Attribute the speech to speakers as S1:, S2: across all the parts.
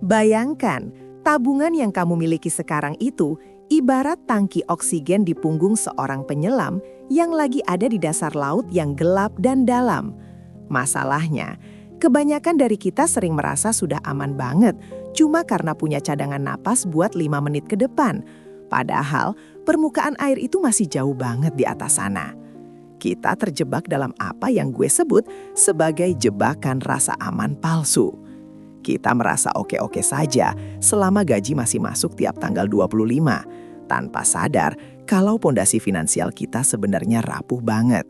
S1: Bayangkan, tabungan yang kamu miliki sekarang itu ibarat tangki oksigen di punggung seorang penyelam yang lagi ada di dasar laut yang gelap dan dalam. Masalahnya, kebanyakan dari kita sering merasa sudah aman banget cuma karena punya cadangan napas buat 5 menit ke depan. Padahal, permukaan air itu masih jauh banget di atas sana. Kita terjebak dalam apa yang gue sebut sebagai jebakan rasa aman palsu. Kita merasa oke-oke saja selama gaji masih masuk tiap tanggal 25, tanpa sadar kalau pondasi finansial kita sebenarnya rapuh banget.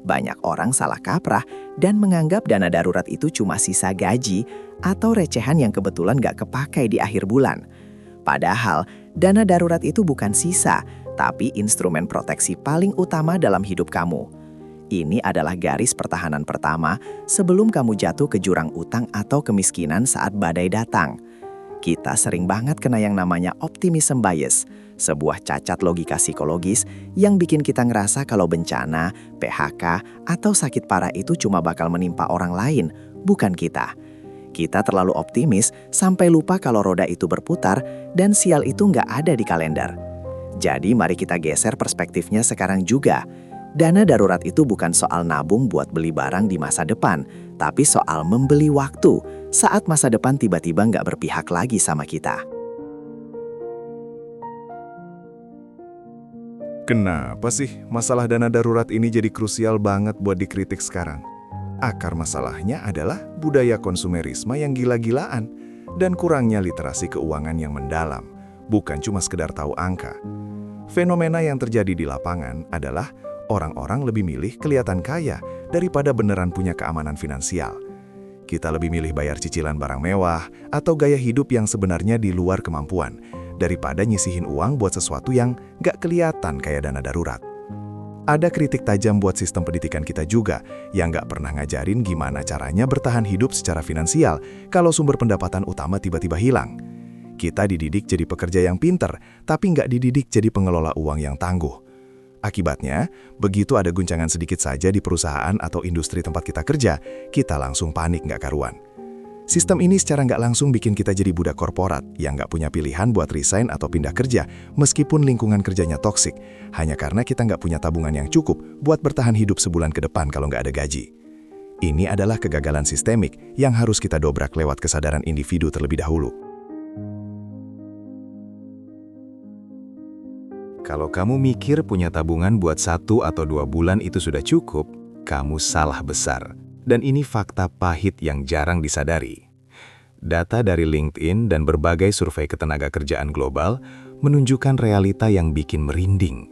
S1: Banyak orang salah kaprah dan menganggap dana darurat itu cuma sisa gaji atau recehan yang kebetulan gak kepakai di akhir bulan. Padahal, dana darurat itu bukan sisa, tapi instrumen proteksi paling utama dalam hidup kamu. Ini adalah garis pertahanan pertama sebelum kamu jatuh ke jurang utang atau kemiskinan saat badai datang. Kita sering banget kena yang namanya optimism bias, sebuah cacat logika psikologis yang bikin kita ngerasa kalau bencana, PHK, atau sakit parah itu cuma bakal menimpa orang lain, bukan kita. Kita terlalu optimis sampai lupa kalau roda itu berputar dan sial itu nggak ada di kalender. Jadi mari kita geser perspektifnya sekarang juga. Dana darurat itu bukan soal nabung buat beli barang di masa depan, tapi soal membeli waktu saat masa depan tiba-tiba nggak berpihak lagi sama kita.
S2: Kenapa sih masalah dana darurat ini jadi krusial banget buat dikritik sekarang? Akar masalahnya adalah budaya konsumerisme yang gila-gilaan dan kurangnya literasi keuangan yang mendalam, bukan cuma sekedar tahu angka. Fenomena yang terjadi di lapangan adalah orang-orang lebih milih kelihatan kaya daripada beneran punya keamanan finansial. Kita lebih milih bayar cicilan barang mewah atau gaya hidup yang sebenarnya di luar kemampuan, daripada nyisihin uang buat sesuatu yang gak kelihatan kayak dana darurat. Ada kritik tajam buat sistem pendidikan kita juga, yang gak pernah ngajarin gimana caranya bertahan hidup secara finansial kalau sumber pendapatan utama tiba-tiba hilang. Kita dididik jadi pekerja yang pinter, tapi gak dididik jadi pengelola uang yang tangguh. Akibatnya, begitu ada guncangan sedikit saja di perusahaan atau industri tempat kita kerja, kita langsung panik gak karuan. Sistem ini secara nggak langsung bikin kita jadi budak korporat yang nggak punya pilihan buat resign atau pindah kerja meskipun lingkungan kerjanya toksik, hanya karena kita nggak punya tabungan yang cukup buat bertahan hidup sebulan ke depan kalau nggak ada gaji. Ini adalah kegagalan sistemik yang harus kita dobrak lewat kesadaran individu terlebih dahulu. Kalau kamu mikir punya tabungan buat 1 atau 2 bulan itu sudah cukup, kamu salah besar. Dan ini fakta pahit yang jarang disadari. Data dari LinkedIn dan berbagai survei ketenagakerjaan global menunjukkan realita yang bikin merinding.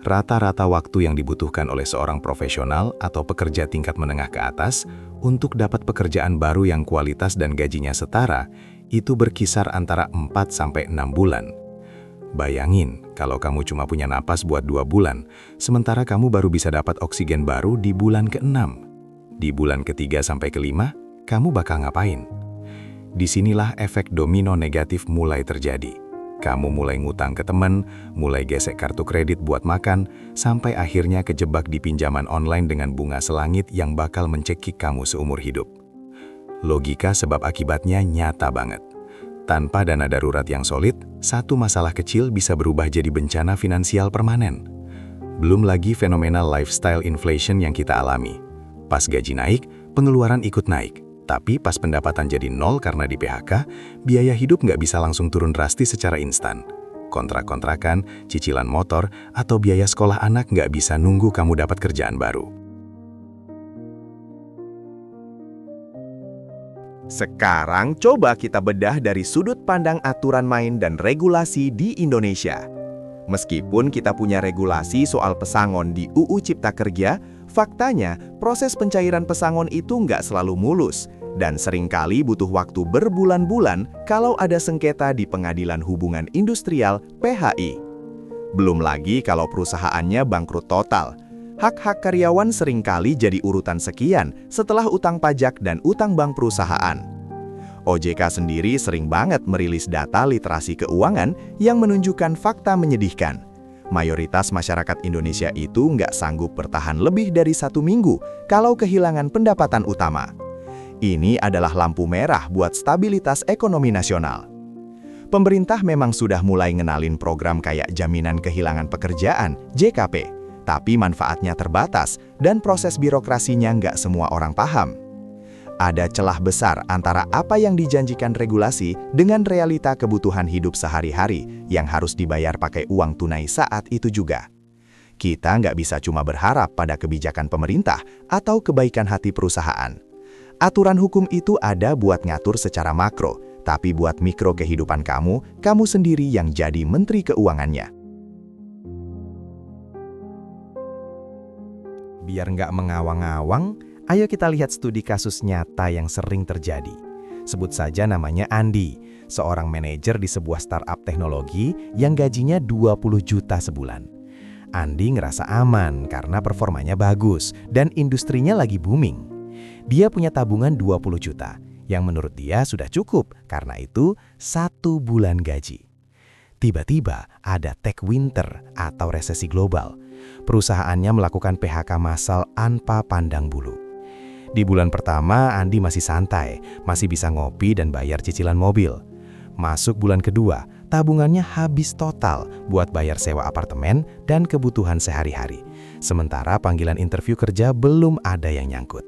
S2: Rata-rata waktu yang dibutuhkan oleh seorang profesional atau pekerja tingkat menengah ke atas untuk dapat pekerjaan baru yang kualitas dan gajinya setara, itu berkisar antara 4-6 bulan. Bayangin kalau kamu cuma punya napas buat 2 bulan, sementara kamu baru bisa dapat oksigen baru di bulan ke-6. Di bulan ke-3 sampai ke-5, kamu bakal ngapain? Disinilah efek domino negatif mulai terjadi. Kamu mulai ngutang ke teman, mulai gesek kartu kredit buat makan, sampai akhirnya kejebak di pinjaman online dengan bunga selangit yang bakal mencekik kamu seumur hidup. Logika sebab akibatnya nyata banget. Tanpa dana darurat yang solid, satu masalah kecil bisa berubah jadi bencana finansial permanen. Belum lagi fenomena lifestyle inflation yang kita alami. Pas gaji naik, pengeluaran ikut naik. Tapi pas pendapatan jadi nol karena di PHK, biaya hidup nggak bisa langsung turun drastis secara instan. Kontrak-kontrakan, cicilan motor, atau biaya sekolah anak nggak bisa nunggu kamu dapat kerjaan baru.
S3: Sekarang coba kita bedah dari sudut pandang aturan main dan regulasi di Indonesia. Meskipun kita punya regulasi soal pesangon di UU Cipta Kerja, faktanya proses pencairan pesangon itu nggak selalu mulus dan seringkali butuh waktu berbulan-bulan kalau ada sengketa di Pengadilan Hubungan Industrial (PHI). Belum lagi kalau perusahaannya bangkrut total. Hak-hak karyawan seringkali jadi urutan sekian setelah utang pajak dan utang bank perusahaan. OJK sendiri sering banget merilis data literasi keuangan yang menunjukkan fakta menyedihkan. Mayoritas masyarakat Indonesia itu nggak sanggup bertahan lebih dari 1 minggu kalau kehilangan pendapatan utama. Ini adalah lampu merah buat stabilitas ekonomi nasional. Pemerintah memang sudah mulai ngenalin program kayak Jaminan Kehilangan Pekerjaan, JKP, tapi manfaatnya terbatas dan proses birokrasinya nggak semua orang paham. Ada celah besar antara apa yang dijanjikan regulasi dengan realita kebutuhan hidup sehari-hari yang harus dibayar pakai uang tunai saat itu juga. Kita nggak bisa cuma berharap pada kebijakan pemerintah atau kebaikan hati perusahaan. Aturan hukum itu ada buat ngatur secara makro, tapi buat mikro kehidupan kamu sendiri yang jadi menteri keuangannya.
S2: Biar nggak mengawang-awang, ayo kita lihat studi kasus nyata yang sering terjadi. Sebut saja namanya Andi, seorang manajer di sebuah startup teknologi yang gajinya 20 juta sebulan. Andi ngerasa aman karena performanya bagus dan industrinya lagi booming. Dia punya tabungan 20 juta, yang menurut dia sudah cukup karena itu 1 bulan gaji. Tiba-tiba ada tech winter atau resesi global. Perusahaannya melakukan PHK massal tanpa pandang bulu. Di bulan pertama, Andi masih santai, masih bisa ngopi dan bayar cicilan mobil. Masuk bulan kedua, tabungannya habis total buat bayar sewa apartemen dan kebutuhan sehari-hari. Sementara panggilan interview kerja belum ada yang nyangkut.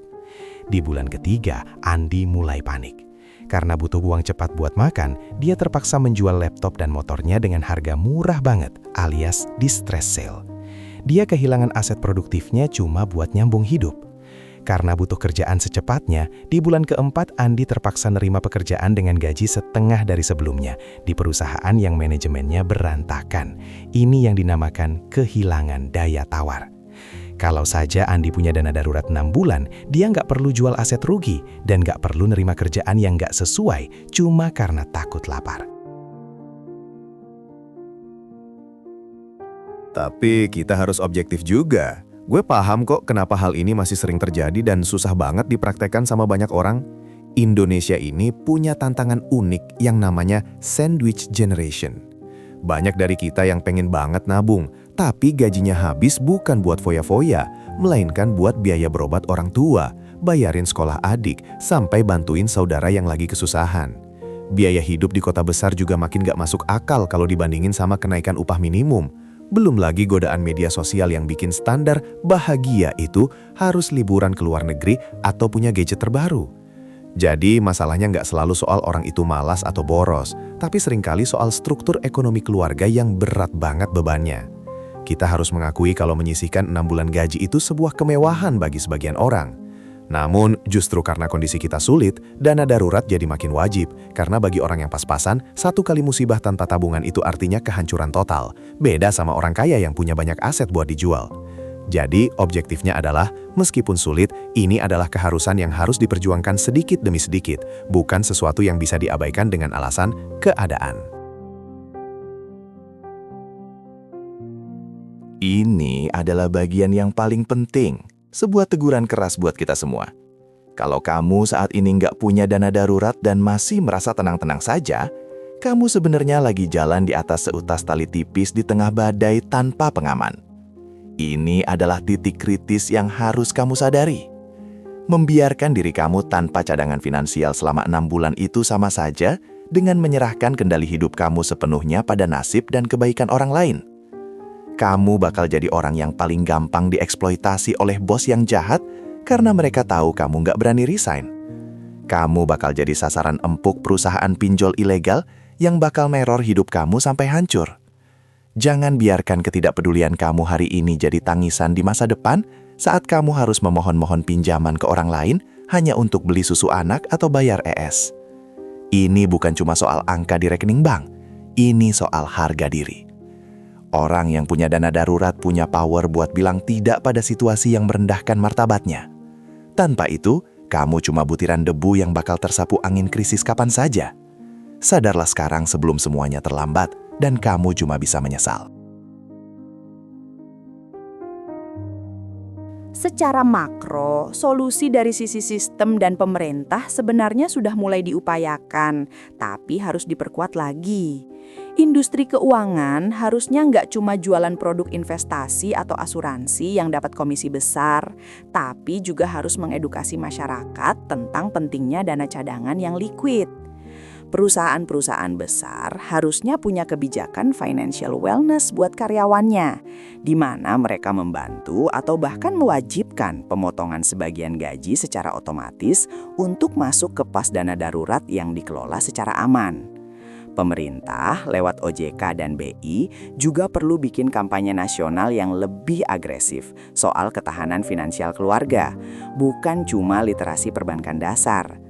S2: Di bulan ketiga, Andi mulai panik. Karena butuh uang cepat buat makan, dia terpaksa menjual laptop dan motornya dengan harga murah banget, alias distress sale. Dia kehilangan aset produktifnya cuma buat nyambung hidup. Karena butuh kerjaan secepatnya, di bulan keempat Andi terpaksa nerima pekerjaan dengan gaji setengah dari sebelumnya di perusahaan yang manajemennya berantakan. Ini yang dinamakan kehilangan daya tawar. Kalau saja Andi punya dana darurat 6 bulan, dia nggak perlu jual aset rugi dan nggak perlu nerima kerjaan yang nggak sesuai cuma karena takut lapar.
S3: Tapi kita harus objektif juga. Gue paham kok kenapa hal ini masih sering terjadi dan susah banget dipraktekkan sama banyak orang. Indonesia ini punya tantangan unik yang namanya sandwich generation. Banyak dari kita yang pengen banget nabung, tapi gajinya habis bukan buat foya-foya, melainkan buat biaya berobat orang tua, bayarin sekolah adik, sampai bantuin saudara yang lagi kesusahan. Biaya hidup di kota besar juga makin gak masuk akal kalau dibandingin sama kenaikan upah minimum. Belum lagi godaan media sosial yang bikin standar bahagia itu harus liburan ke luar negeri atau punya gadget terbaru. Jadi masalahnya nggak selalu soal orang itu malas atau boros, tapi seringkali soal struktur ekonomi keluarga yang berat banget bebannya. Kita harus mengakui kalau menyisihkan 6 bulan gaji itu sebuah kemewahan bagi sebagian orang. Namun, justru karena kondisi kita sulit, dana darurat jadi makin wajib. Karena bagi orang yang pas-pasan, 1 kali musibah tanpa tabungan itu artinya kehancuran total. Beda sama orang kaya yang punya banyak aset buat dijual. Jadi, objektifnya adalah, meskipun sulit, ini adalah keharusan yang harus diperjuangkan sedikit demi sedikit, bukan sesuatu yang bisa diabaikan dengan alasan keadaan. Ini adalah bagian yang paling penting, sebuah teguran keras buat kita semua. Kalau kamu saat ini nggak punya dana darurat dan masih merasa tenang-tenang saja, kamu sebenarnya lagi jalan di atas seutas tali tipis di tengah badai tanpa pengaman. Ini adalah titik kritis yang harus kamu sadari. Membiarkan diri kamu tanpa cadangan finansial selama 6 bulan itu sama saja dengan menyerahkan kendali hidup kamu sepenuhnya pada nasib dan kebaikan orang lain. Kamu bakal jadi orang yang paling gampang dieksploitasi oleh bos yang jahat karena mereka tahu kamu nggak berani resign. Kamu bakal jadi sasaran empuk perusahaan pinjol ilegal yang bakal neror hidup kamu sampai hancur. Jangan biarkan ketidakpedulian kamu hari ini jadi tangisan di masa depan saat kamu harus memohon-mohon pinjaman ke orang lain hanya untuk beli susu anak atau bayar ES. Ini bukan cuma soal angka di rekening bank, ini soal harga diri. Orang yang punya dana darurat punya power buat bilang tidak pada situasi yang merendahkan martabatnya. Tanpa itu, kamu cuma butiran debu yang bakal tersapu angin krisis kapan saja. Sadarlah sekarang sebelum semuanya terlambat dan kamu cuma bisa menyesal.
S4: Secara makro, solusi dari sisi sistem dan pemerintah sebenarnya sudah mulai diupayakan, tapi harus diperkuat lagi. Industri keuangan harusnya nggak cuma jualan produk investasi atau asuransi yang dapat komisi besar, tapi juga harus mengedukasi masyarakat tentang pentingnya dana cadangan yang liquid. Perusahaan-perusahaan besar harusnya punya kebijakan financial wellness buat karyawannya, di mana mereka membantu atau bahkan mewajibkan pemotongan sebagian gaji secara otomatis untuk masuk ke pas dana darurat yang dikelola secara aman. Pemerintah lewat OJK dan BI juga perlu bikin kampanye nasional yang lebih agresif soal ketahanan finansial keluarga, bukan cuma literasi perbankan dasar.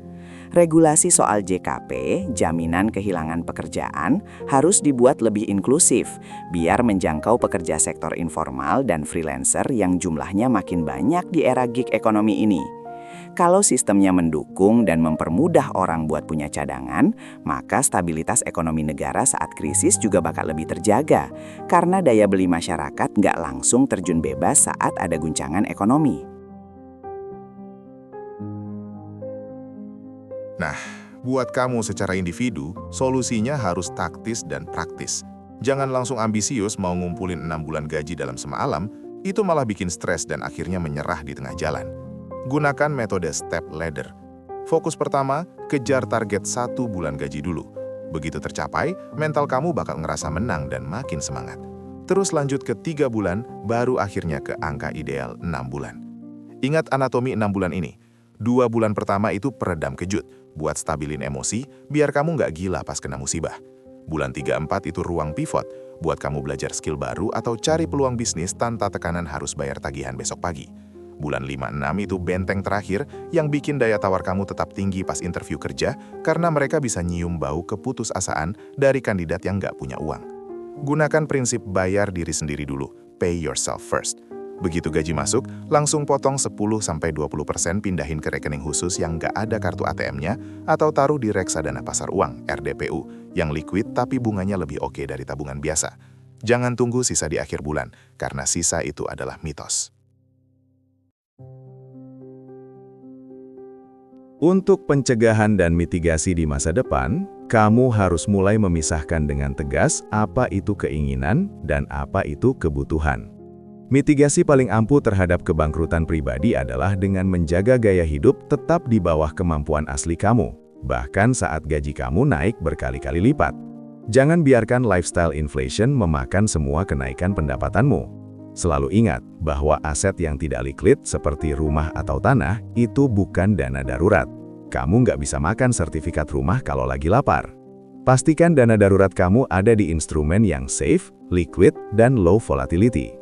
S4: Regulasi soal JKP, jaminan kehilangan pekerjaan, harus dibuat lebih inklusif, biar menjangkau pekerja sektor informal dan freelancer yang jumlahnya makin banyak di era gig ekonomi ini. Kalau sistemnya mendukung dan mempermudah orang buat punya cadangan, maka stabilitas ekonomi negara saat krisis juga bakal lebih terjaga, karena daya beli masyarakat nggak langsung terjun bebas saat ada guncangan ekonomi.
S5: Nah, buat kamu secara individu, solusinya harus taktis dan praktis. Jangan langsung ambisius mau ngumpulin 6 bulan gaji dalam semalam, itu malah bikin stres dan akhirnya menyerah di tengah jalan. Gunakan metode step ladder. Fokus pertama, kejar target 1 bulan gaji dulu. Begitu tercapai, mental kamu bakal ngerasa menang dan makin semangat. Terus lanjut ke 3 bulan, baru akhirnya ke angka ideal 6 bulan. Ingat anatomi 6 bulan ini. 2 bulan pertama itu peredam kejut, buat stabilin emosi, biar kamu nggak gila pas kena musibah. Bulan 3-4 itu ruang pivot, buat kamu belajar skill baru atau cari peluang bisnis tanpa tekanan harus bayar tagihan besok pagi. Bulan 5-6 itu benteng terakhir yang bikin daya tawar kamu tetap tinggi pas interview kerja karena mereka bisa nyium bau keputusasaan dari kandidat yang nggak punya uang. Gunakan prinsip bayar diri sendiri dulu, pay yourself first. Begitu gaji masuk, langsung potong 10-20% pindahin ke rekening khusus yang nggak ada kartu ATM-nya atau taruh di reksadana pasar uang, RDPU, yang liquid tapi bunganya lebih oke dari tabungan biasa. Jangan tunggu sisa di akhir bulan, karena sisa itu adalah mitos.
S2: Untuk pencegahan dan mitigasi di masa depan, kamu harus mulai memisahkan dengan tegas apa itu keinginan dan apa itu kebutuhan. Mitigasi paling ampuh terhadap kebangkrutan pribadi adalah dengan menjaga gaya hidup tetap di bawah kemampuan asli kamu, bahkan saat gaji kamu naik berkali-kali lipat. Jangan biarkan lifestyle inflation memakan semua kenaikan pendapatanmu. Selalu ingat bahwa aset yang tidak liquid seperti rumah atau tanah itu bukan dana darurat. Kamu nggak bisa makan sertifikat rumah kalau lagi lapar. Pastikan dana darurat kamu ada di instrumen yang safe, liquid, dan low volatility.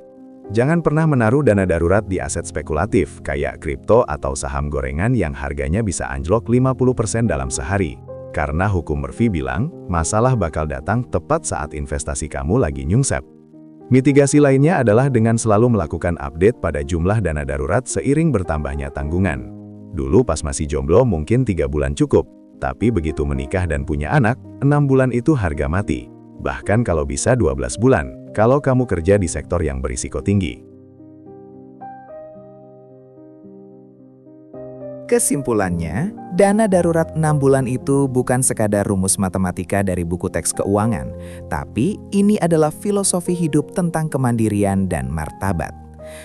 S2: Jangan pernah menaruh dana darurat di aset spekulatif kayak kripto atau saham gorengan yang harganya bisa anjlok 50% dalam sehari. Karena hukum Murphy bilang, masalah bakal datang tepat saat investasi kamu lagi nyungsep. Mitigasi lainnya adalah dengan selalu melakukan update pada jumlah dana darurat seiring bertambahnya tanggungan. Dulu pas masih jomblo mungkin 3 bulan cukup, tapi begitu menikah dan punya anak, 6 bulan itu harga mati. Bahkan kalau bisa 12 bulan, kalau kamu kerja di sektor yang berisiko tinggi.
S6: Kesimpulannya, dana darurat 6 bulan itu bukan sekadar rumus matematika dari buku teks keuangan, tapi ini adalah filosofi hidup tentang kemandirian dan martabat.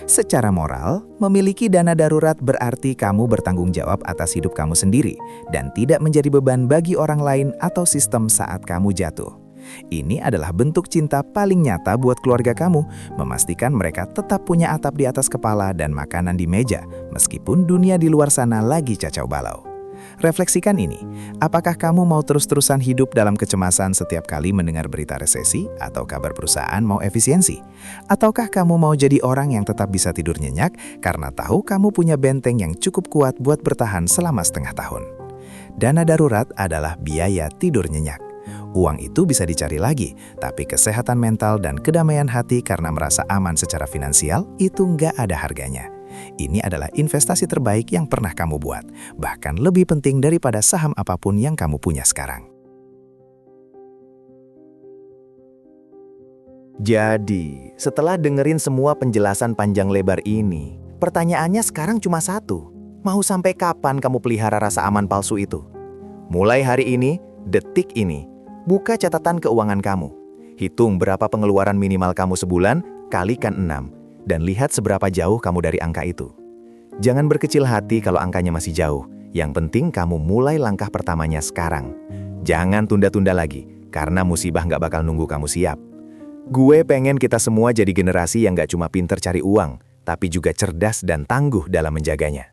S6: Secara moral, memiliki dana darurat berarti kamu bertanggung jawab atas hidup kamu sendiri dan tidak menjadi beban bagi orang lain atau sistem saat kamu jatuh. Ini adalah bentuk cinta paling nyata buat keluarga kamu, memastikan mereka tetap punya atap di atas kepala dan makanan di meja, meskipun dunia di luar sana lagi kacau balau. Refleksikan ini, apakah kamu mau terus-terusan hidup dalam kecemasan setiap kali mendengar berita resesi atau kabar perusahaan mau efisiensi? Ataukah kamu mau jadi orang yang tetap bisa tidur nyenyak karena tahu kamu punya benteng yang cukup kuat buat bertahan selama setengah tahun? Dana darurat adalah biaya tidur nyenyak. Uang itu bisa dicari lagi, tapi kesehatan mental dan kedamaian hati karena merasa aman secara finansial itu nggak ada harganya. Ini adalah investasi terbaik yang pernah kamu buat, bahkan lebih penting daripada saham apapun yang kamu punya sekarang.
S3: Jadi, setelah dengerin semua penjelasan panjang lebar ini,
S7: Pertanyaannya sekarang cuma satu. Mau sampai kapan kamu pelihara rasa aman palsu itu? Mulai hari ini, detik ini, buka catatan keuangan kamu. Hitung berapa pengeluaran minimal kamu sebulan, kalikan 6, dan lihat seberapa jauh kamu dari angka itu. Jangan berkecil hati kalau angkanya masih jauh. Yang penting kamu mulai langkah pertamanya sekarang. Jangan tunda-tunda lagi, karena musibah nggak bakal nunggu kamu siap. Gue pengen kita semua jadi generasi yang nggak cuma pinter cari uang, tapi juga cerdas dan tangguh dalam menjaganya.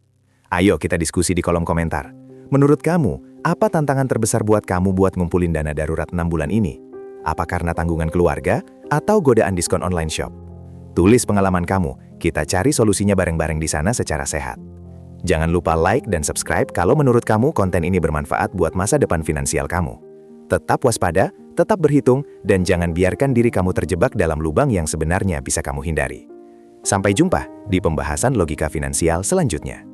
S7: Ayo kita diskusi di kolom komentar. Menurut kamu, apa tantangan terbesar buat kamu buat ngumpulin dana darurat 6 bulan ini? Apa karena tanggungan keluarga atau godaan diskon online shop? Tulis pengalaman kamu, kita cari solusinya bareng-bareng di sana secara sehat. Jangan lupa like dan subscribe kalau menurut kamu konten ini bermanfaat buat masa depan finansial kamu. Tetap waspada, tetap berhitung, dan jangan biarkan diri kamu terjebak dalam lubang yang sebenarnya bisa kamu hindari. Sampai jumpa di pembahasan logika finansial selanjutnya.